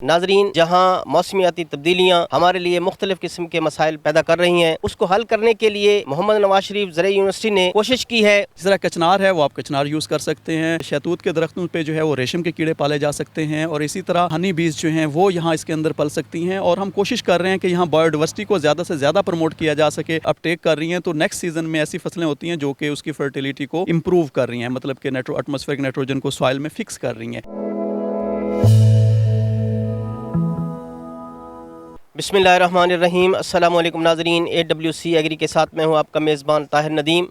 नाजरीन, जहाँ मौसमियाती तब्दीलियाँ हमारे लिए मुख्तलिफ किस्म के मसाइल पैदा कर रही हैं, उसको हल करने के लिए मोहम्मद नवाज शरीफ ज़राई यूनिवर्सिटी ने कोशिश की है। जिस तरह कचनार है वो आप कचनार यूज़ कर सकते हैं। शहतूत के दरख्तों पे जो है वो रेशम के कीड़े पाले जा सकते हैं, और इसी तरह हनी बीज जो हैं वो यहाँ इसके अंदर पल सकती हैं। और हम कोशिश कर रहे हैं कि यहाँ बायोडाइवर्सिटी को ज़्यादा से ज़्यादा प्रमोट किया जा सके। अपटेक कर रही हैं तो नेक्स्ट सीज़न में ऐसी फसलें होती हैं जो कि उसकी फर्टिलिटी को इम्प्रूव कर रही हैं, मतलब कि एटमॉस्फेरिक नाइट्रोजन को सॉइल में फिक्स कर रही हैं। बिस्मिल्लाहिर्रहमानिर्रहीम। अस्सलाम वालेकुम नाजरीन, AWC एग्री के साथ मैं हूँ आपका मेज़बान ताहिर नदीम।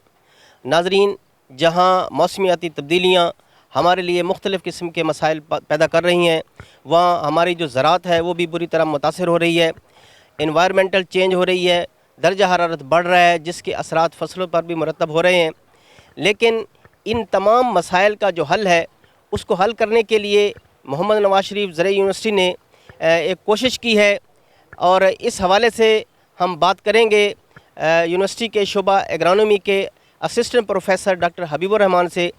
नाजरीन, जहाँ मौसमियाती तब्दीलियाँ हमारे लिए मुख्तलिफ़ किस्म के मसाइल पैदा कर रही हैं, वहाँ हमारी जो ज़राअत है वो भी बुरी तरह मुतासर हो रही है। इन्वायरमेंटल चेंज हो रही है, दर्जा हरारत बढ़ रहा है, जिसके असरात फसलों पर भी मुरतब हो रहे हैं। लेकिन इन तमाम मसाइल का जो हल है, उसको हल करने के लिए मोहम्मद नवाज शरीफ ज़राई यूनिवर्सिटी ने एक कोशिश की है, और इस हवाले से हम बात करेंगे यूनिवर्सिटी के शोबा एग्रोनॉमी के assistant professor doctor Habibur Rahman से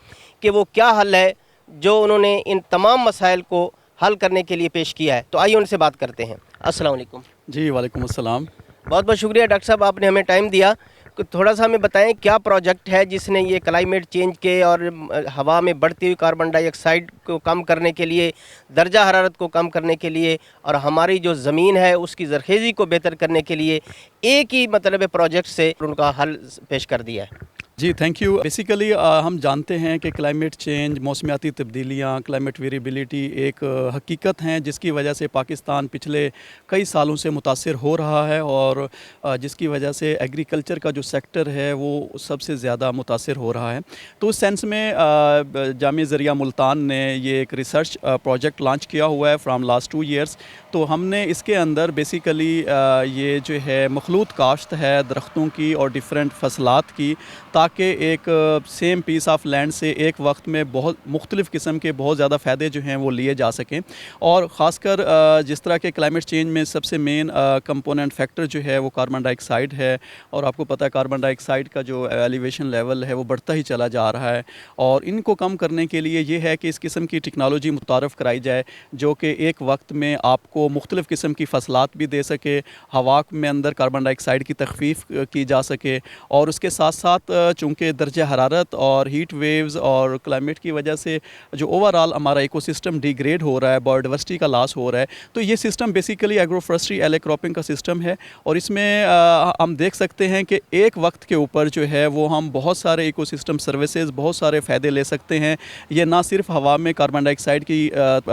कि वो क्या हल है जो उन्होंने इन तमाम मसाइल को हल करने के लिए पेश किया है। तो आइए उनसे बात करते हैं। अस्सलाम वालेकुम। जी वालेकुम अस्सलाम। बहुत बहुत शुक्रिया डॉक्टर साहब, आपने हमें टाइम दिया। थोड़ा सा हमें बताएं क्या प्रोजेक्ट है जिसने ये क्लाइमेट चेंज के और हवा में बढ़ती हुई कार्बन डाइऑक्साइड को कम करने के लिए, दर्जा हरारत को कम करने के लिए, और हमारी जो ज़मीन है उसकी ज़रख़ेज़ी को बेहतर करने के लिए एक ही मतलब प्रोजेक्ट से उनका हल पेश कर दिया है। जी थैंक यू। बेसिकली हम जानते हैं कि क्लाइमेट चेंज, मौसमियाती तब्दीलियाँ, क्लाइमेट वेरिएबिलिटी एक हकीकत हैं जिसकी वजह से पाकिस्तान पिछले कई सालों से मुतासर हो रहा है, और जिसकी वजह से एग्रीकल्चर का जो सेक्टर है वो सबसे ज़्यादा मुतासर हो रहा है। तो उस सेंस में जामिया ज़रिया मुल्तान ने ये एक रिसर्च प्रोजेक्ट लॉन्च किया हुआ है फ्राम लास्ट 2 ईयर्स। तो हमने इसके अंदर बेसिकली ये जो है मखलूत काश्त है दरख्तों की और डिफरेंट फसलात की, ताकि एक सेम पीस ऑफ लैंड से एक वक्त में बहुत मुख्तलिफ़ किस्म के बहुत ज़्यादा फ़ायदे जो हैं वो लिए जा सकें। और ख़ासकर जिस तरह के क्लाइमेट चेंज में सबसे मेन कंपोनेंट फैक्टर जो है वो कार्बन डाइऑक्साइड है, और आपको पता है कार्बन डाइऑक्साइड का जो एलिवेशन लेवल है वो बढ़ता ही चला जा रहा है। और इनको कम करने के लिए ये है कि इस किस्म की टेक्नोलॉजी मुतारफ़ कराई जाए जो कि एक वक्त में आपको मुख्तलिफ़ किस्म की फसलात भी दे सके, हवा में अंदर कार्बन डाइऑक्साइड की तख़फ़ीफ़ की जा सके, और उसके साथ साथ चूँकि दर्जा हरारत और हीट वेव्स और क्लाइमेट की वजह से जो ओवरऑल हमारा इकोसिस्टम डिग्रेड हो रहा है, बायोडाइवर्सिटी का लॉस हो रहा है, तो ये सिस्टम बेसिकली एग्रोफॉरेस्ट्री एले क्रॉपिंग का सिस्टम है। और इसमें हम देख सकते हैं कि एक वक्त के ऊपर जो है वो हम बहुत सारे इकोसिस्टम सर्विसेज, बहुत सारे फ़ायदे ले सकते हैं। ये ना सिर्फ हवा में कार्बन डाइऑक्साइड की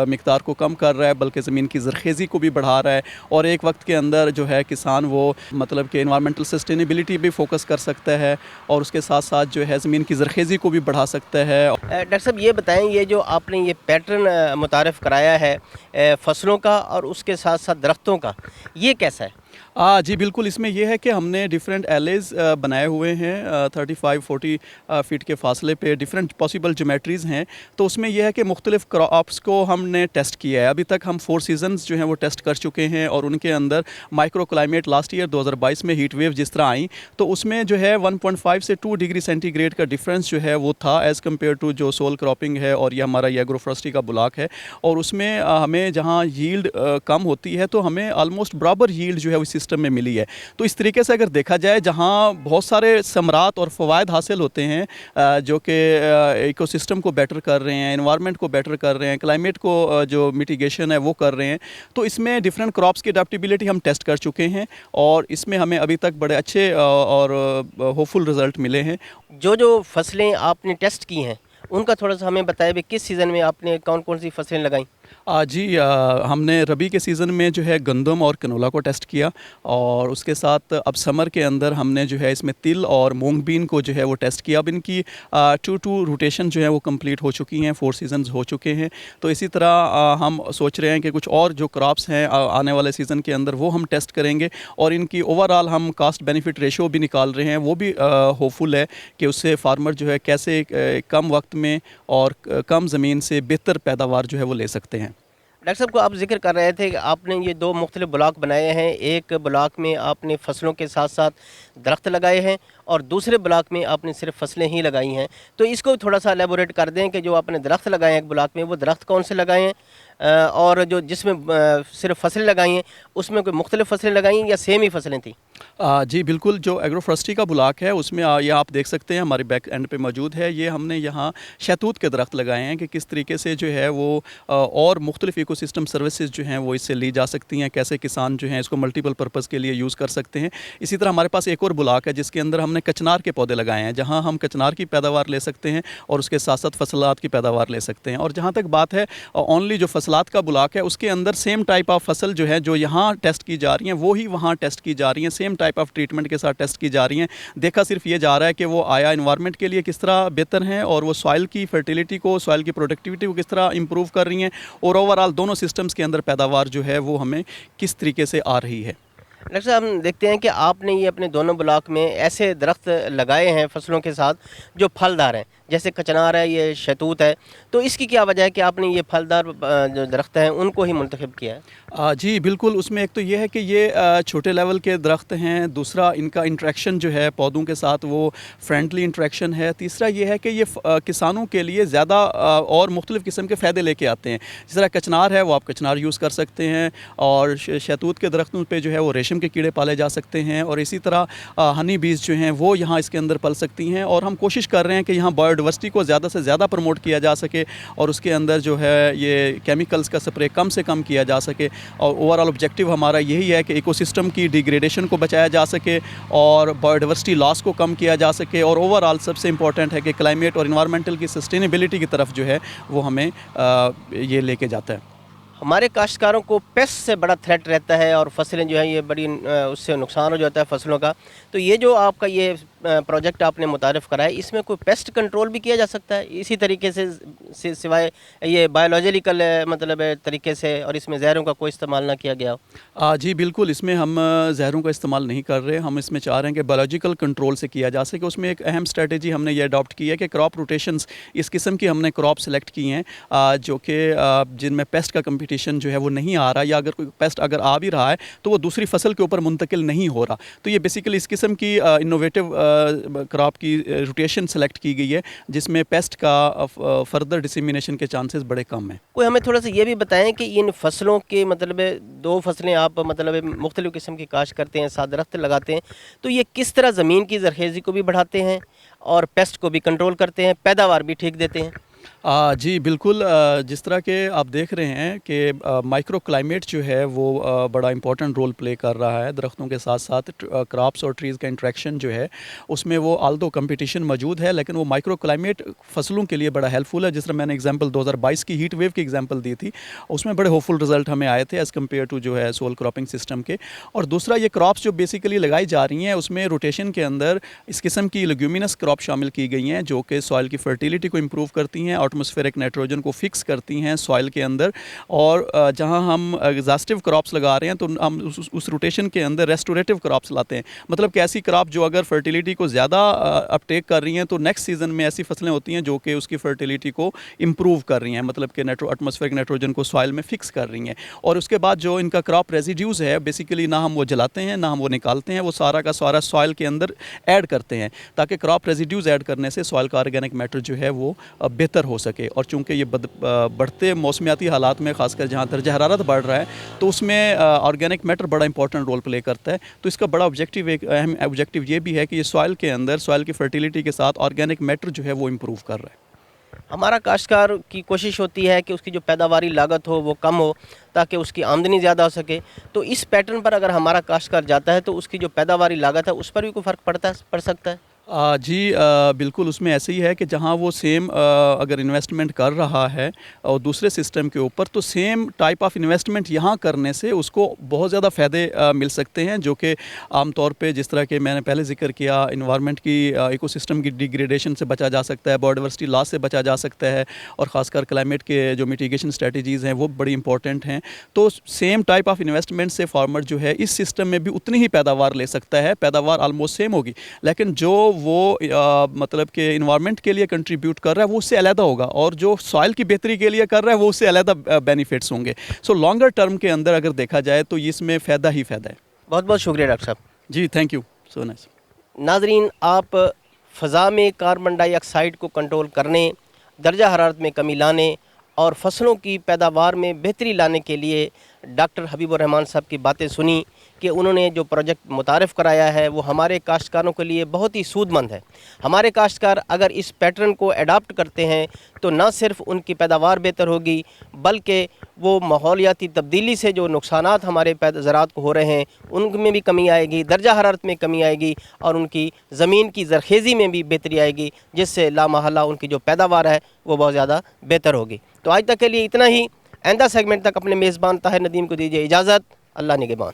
मिक़दार को कम कर रहा है, बल्कि ज़मीन की ज़रख़ेज़ी को भी बढ़ा रहा है, और एक वक्त के अंदर जो है किसान वो मतलब कि एनवायरमेंटल सस्टेनेबिलिटी भी फोकस कर सकता है, और उसके साथ साथ जो है ज़मीन की ज़रख़ेज़ी को भी बढ़ा सकता है। डॉक्टर साहब ये बताएं, ये जो आपने ये पैटर्न मुतारफ़ कराया है फसलों का और उसके साथ साथ दरख्तों का, ये कैसा है? जी बिल्कुल, इसमें यह है कि हमने डिफरेंट एलेज बनाए हुए हैं 35-40 फीट के फासले पे, डिफरेंट पॉसिबल ज्योमेट्रीज़ हैं। तो उसमें यह है कि मुख्तलिफ़ क्रॉप्स को हमने टेस्ट किया है। अभी तक हम 4 सीज़न्स जो हैं वो टेस्ट कर चुके हैं, और उनके अंदर माइक्रो क्लाइमेट लास्ट ईयर 2022 में हीट वेव जिस तरह आई, तो उसमें जो है 1.5 से 2 डिग्री सेंटीग्रेड का डिफरेंस जो है वो था एज़ कम्पेयर टू जो सोल क्रॉपिंग है, और ये हमारा ये एग्रोफॉरेस्ट्री का ब्लॉक है। और उसमें हमें जहाँ यील्ड कम होती है तो हमें आलमोस्ट बराबर यील्ड जो है उस सिस्टम में मिली है। तो इस तरीके से अगर देखा जाए, जहाँ बहुत सारे समरात और फ़वायद हासिल होते हैं जो कि इकोसिस्टम को बेटर कर रहे हैं, एनवायरनमेंट को बेटर कर रहे हैं, क्लाइमेट को जो मिटिगेशन है वो कर रहे हैं, तो इसमें डिफरेंट क्रॉप्स की अडेप्टेबिलिटी हम टेस्ट कर चुके हैं, और इसमें हमें अभी तक बड़े अच्छे और होपफुल रिज़ल्ट मिले हैं। जो फसलें आपने टेस्ट की हैं उनका थोड़ा सा हमें बताएं भी, किस सीज़न में आपने कौन कौन सी फसलें लगाई? जी हमने रबी के सीज़न में जो है गंदम और कनोला को टेस्ट किया, और उसके साथ अब समर के अंदर हमने जो है इसमें तिल और मूंग बीन को जो है वो टेस्ट किया। अब इनकी 2 रोटेशन जो है वो कंप्लीट हो चुकी हैं, 4 सीजन्स हो चुके हैं। तो इसी तरह हम सोच रहे हैं कि कुछ और जो क्रॉप्स हैं आने वाले सीज़न के अंदर वो हम टेस्ट करेंगे, और इनकी ओवरऑल हम कास्ट बेनिफिट रेशो भी निकाल रहे हैं। वो भी होपफुल है कि उससे फार्मर जो है कैसे कम वक्त में और कम ज़मीन से बेहतर पैदावार जो है वो ले सकते हैं। डॉक्टर साहब को आप जिक्र कर रहे थे कि आपने ये 2 मुख्तलिफ ब्लॉक बनाए हैं। एक ब्लॉक में आपने फसलों के साथ साथ दरख्त लगाए हैं, اور دوسرے بلاک میں آپ نے صرف فصلیں ہی لگائی ہیں، تو اس کو تھوڑا سا ایلیبوریٹ کر دیں کہ جو آپ نے درخت لگائے ہیں ایک بلاک میں، وہ درخت کون سے لگائے ہیں، اور جو جس میں صرف فصلیں لگائی ہیں اس میں کوئی مختلف فصلیں لگائی ہیں یا سیم ہی فصلیں تھیں؟ جی بالکل، جو ایگرو فارسٹری کا بلاک ہے اس میں یہ آپ دیکھ سکتے ہیں ہمارے بیک اینڈ پہ موجود ہے، یہ ہم نے یہاں شہتوت کے درخت لگائے ہیں کہ کس طریقے سے جو ہے وہ اور مختلف ایکو سسٹم سروسز جو ہیں وہ اس سے لی جا سکتی ہیں، کیسے کسان جو ہیں اس کو ملٹیپل پرپز کے لیے یوز کر سکتے ہیں۔ اسی طرح ہمارے پاس ایک اور بلاک ہے جس کے اندر ہم نے کچنار کے پودے لگائے ہیں، جہاں ہم کچنار کی پیداوار لے سکتے ہیں اور اس کے ساتھ ساتھ فصلات کی پیداوار لے سکتے ہیں۔ اور جہاں تک بات ہے اونلی جو فصلات کا بلاک ہے اس کے اندر سیم ٹائپ آف فصل جو ہے جو یہاں ٹیسٹ کی جا رہی ہیں وہی وہاں ٹیسٹ کی جا رہی ہیں، سیم ٹائپ آف ٹریٹمنٹ کے ساتھ ٹیسٹ کی جا رہی ہیں۔ دیکھا صرف یہ جا رہا ہے کہ وہ آیا انوائرمنٹ کے لیے کس طرح بہتر ہیں اور وہ سوائل کی فرٹیلیٹی کو، سوائل کی پروڈکٹیوٹی کو کس طرح امپروو کر رہی ہیں، اور اوورآل دونوں سسٹمز کے اندر پیداوار جو ہے وہ ہمیں کس طریقے سے آ رہی ہے۔ ڈاکٹر صاحب، ہم دیکھتے ہیں کہ آپ نے یہ اپنے دونوں بلاک میں ایسے درخت لگائے ہیں فصلوں کے ساتھ جو پھلدار ہیں، جیسے کچنار ہے، یہ شہتوت ہے، تو اس کی کیا وجہ ہے کہ آپ نے یہ پھلدار جو درخت ہیں ان کو ہی منتخب کیا ہے؟ جی بالکل، اس میں ایک تو یہ ہے کہ یہ چھوٹے لیول کے درخت ہیں، دوسرا ان کا انٹریکشن جو ہے پودوں کے ساتھ وہ فرینڈلی انٹریکشن ہے، تیسرا یہ ہے کہ یہ کسانوں کے لیے زیادہ اور مختلف قسم کے فائدے لے کے آتے ہیں۔ جس طرح کچنار ہے وہ آپ کچنار یوز کر سکتے ہیں، اور شہتوت کے درختوں پہ جو ہے وہ ریشم کے کیڑے پالے جا سکتے ہیں، اور اسی طرح ہنی بیز جو ہیں وہ یہاں اس کے اندر پل سکتی ہیں، اور ہم کوشش کر رہے ہیں کہ یہاں بایو ڈائیورسٹی کو زیادہ سے زیادہ پروموٹ کیا جا سکے، اور اس کے اندر جو ہے یہ کیمیکلز کا سپرے کم سے کم کیا جا سکے، اور اوورآل آبجیکٹیو ہمارا یہی ہے کہ ایکو سسٹم کی ڈیگریڈیشن کو بچایا جا سکے اور بایو ڈائیورسٹی لاس کو کم کیا جا سکے، اور اوورآل سب سے امپورٹنٹ ہے کہ کلائمیٹ اور انوائرمنٹل کی سسٹینیبلٹی کی طرف جو ہے وہ ہمیں یہ لے کے جاتا ہے۔ ہمارے کاشتکاروں کو پیسٹ سے بڑا تھریٹ رہتا ہے اور فصلیں جو ہیں یہ بڑی اس سے نقصان ہو جاتا ہے فصلوں کا، تو یہ جو آپ کا یہ پروجیکٹ آپ نے متعارف کرایا اس میں کوئی پیسٹ کنٹرول بھی کیا جا سکتا ہے اسی طریقے سے سوائے یہ بایولوجیکل مطلب طریقے سے، اور اس میں زہروں کا کوئی استعمال نہ کیا گیا ہو؟ جی بالکل، اس میں ہم زہروں کا استعمال نہیں کر رہے، ہم اس میں چاہ رہے ہیں کہ بایولوجیکل کنٹرول سے کیا جا سکے۔ اس میں ایک اہم اسٹریٹجی ہم نے یہ اڈاپٹ کی ہے کہ کراپ روٹیشنز، اس قسم کی ہم نے کراپ سلیکٹ کی ہیں جو کہ جن میں پیسٹ کا کمپٹیشن جو ہے وہ نہیں آ رہا، یا اگر کوئی پیسٹ اگر آ بھی رہا ہے تو وہ دوسری فصل کے اوپر منتقل نہیں ہو رہا۔ تو یہ بیسیکلی اس قسم کی انوویٹو کراپ کی روٹیشن سلیکٹ کی گئی ہے جس میں پیسٹ کا فردر ڈسیمینیشن کے چانسز بڑے کم ہیں۔ کوئی ہمیں تھوڑا سا یہ بھی بتائیں کہ ان فصلوں کے مطلب دو فصلیں آپ مطلب مختلف قسم کی کاشت کرتے ہیں، ساتھ درخت لگاتے ہیں، تو یہ کس طرح زمین کی زرخیزی کو بھی بڑھاتے ہیں اور پیسٹ کو بھی کنٹرول کرتے ہیں، پیداوار بھی ٹھیک دیتے ہیں؟ جی بالکل، جس طرح کہ آپ دیکھ رہے ہیں کہ مائکرو کلائمیٹ جو ہے وہ بڑا امپورٹنٹ رول پلے کر رہا ہے درختوں کے ساتھ ساتھ کراپس اور ٹریز کا انٹریکشن جو ہے اس میں وہ آلدو کمپٹیشن موجود ہے، لیکن وہ مائکرو کلائمیٹ فصلوں کے لیے بڑا ہیلپ فل ہے۔ جس طرح میں نے ایگزامپل 2022 کی ہیٹ ویو کی ایگزامپل دی تھی، اس میں بڑے ہوپ فل رزلٹ ہمیں آئے تھے ایز کمپیئر ٹو جو ہے سول کراپنگ سسٹم کے۔ اور دوسرا یہ کراپس جو بیسیکلی لگائی جا رہی ہیں اس میں روٹیشن کے اندر اس قسم کی لیگیومینس کراپ شامل کی گئی ہیں جو کہ سوائل کی فرٹیلیٹی کو امپروو کرتی ہیں، ایٹماسفیرک نائٹروجن کو فکس کرتی ہیں سوائل کے اندر، اور جہاں ہم ایگزاسٹیو کراپس لگا رہے ہیں تو ہم اس روٹیشن کے اندر ریسٹوریٹو کراپس لاتے ہیں، مطلب کہ ایسی کراپ جو اگر فرٹیلیٹی کو زیادہ اپٹیک کر رہی ہیں تو نیکسٹ سیزن میں ایسی فصلیں ہوتی ہیں جو کہ اس کی فرٹیلیٹی کو امپروو کر رہی ہیں، مطلب کہ ایٹماسفیرک نائٹروجن کو سوائل میں فکس کر رہی ہیں۔ اور اس کے بعد جو ان کا کراپ ریزیڈیوز ہے بیسیکلی نہ ہم وہ جلاتے ہیں نہ ہم وہ نکالتے ہیں، وہ سارا کا سارا سوائل کے اندر ایڈ کرتے ہیں تاکہ کراپ ریزیڈیوز ایڈ کرنے سے سوائل کا آرگینک میٹر جو ہے وہ بہتر ہو سکے۔ اور چونکہ یہ بڑھتے موسمیاتی حالات میں خاص کر جہاں درجہ حرارت بڑھ رہا ہے تو اس میں آرگینک میٹر بڑا امپورٹنٹ رول پلے کرتا ہے، تو اس کا بڑا آبجیکٹیو، ایک اہم آبجیکٹیو یہ بھی ہے کہ یہ سوائل کے اندر سوائل کی فرٹیلیٹی کے ساتھ آرگینک میٹر جو ہے وہ امپروو کر رہا ہے۔ ہمارا کاشتکار کی کوشش ہوتی ہے کہ اس کی جو پیداواری لاگت ہو وہ کم ہو تاکہ اس کی آمدنی زیادہ ہو سکے، تو اس پیٹرن پر اگر ہمارا کاشتکار جاتا ہے تو اس کی جو پیداواری لاگت ہے اس پر بھی کوئی فرق پڑ سکتا ہے؟ جی بالکل، اس میں ایسے ہی ہے کہ جہاں وہ سیم اگر انویسٹمنٹ کر رہا ہے اور دوسرے سسٹم کے اوپر، تو سیم ٹائپ آف انویسٹمنٹ یہاں کرنے سے اس کو بہت زیادہ فائدے مل سکتے ہیں، جو کہ عام طور پہ جس طرح کہ میں نے پہلے ذکر کیا انوائرمنٹ کی ایکو سسٹم کی ڈیگریڈیشن سے بچا جا سکتا ہے، بایو ڈائیورسٹی لاس سے بچا جا سکتا ہے، اور خاص کر کلائمیٹ کے جو میٹیگیشن اسٹریٹجیز ہیں وہ بڑی امپورٹنٹ ہیں۔ تو سیم ٹائپ آف انویسٹمنٹ سے فارمر جو ہے اس سسٹم میں بھی اتنی ہی پیداوار لے سکتا ہے، پیداوار آلموسٹ سیم ہوگی، لیکن جو وہ مطلب کہ انوائرمنٹ کے لیے کنٹریبیوٹ کر رہا ہے وہ اس سے علیحدہ ہوگا، اور جو سوائل کی بہتری کے لیے کر رہا ہے وہ اس سے علیحدہ بینیفٹس ہوں گے۔ سو لانگر ٹرم کے اندر اگر دیکھا جائے تو اس میں فائدہ ہی فائدہ ہے۔ بہت بہت شکریہ ڈاکٹر صاحب۔ جی تھینک یو، سو نائس۔ नाजरीन, आप फ़ज़ा में कार्बन डाइऑक्साइड को कंट्रोल करने, दर्जा हरारत में कमी लाने और फसलों की पैदावार में बेहतरी लाने के लिए डॉक्टर हबीबुर रहमान साहब की बातें सुनी कि उन्होंने जो प्रोजेक्ट मुतारफ़ कराया है वो हमारे काश्तकारों के लिए बहुत ही सूदमंद है। हमारे काश्तकार अगर इस पैटर्न को अडाप्ट करते हैं तो न सिर्फ उनकी पैदावार बेहतर होगी, बल्कि वो माहौलियाती तब्दीली से जो नुकसानात हमारे ज़राअत को हो रहे हैं उनमें भी कमी आएगी, दर्जा हरारत में कमी आएगी और उनकी ज़मीन की ज़रखेज़ी में भी बेहतरी आएगी, जिससे लामहल्ला उनकी जो पैदावार है वो बहुत ज़्यादा बेहतर होगी। तो आज तक के लिए इतना ही। आइंदा सेगमेंट तक अपने मेज़बान ताहिर नदीम को दीजिए इजाज़त। अल्लाह निगहबान।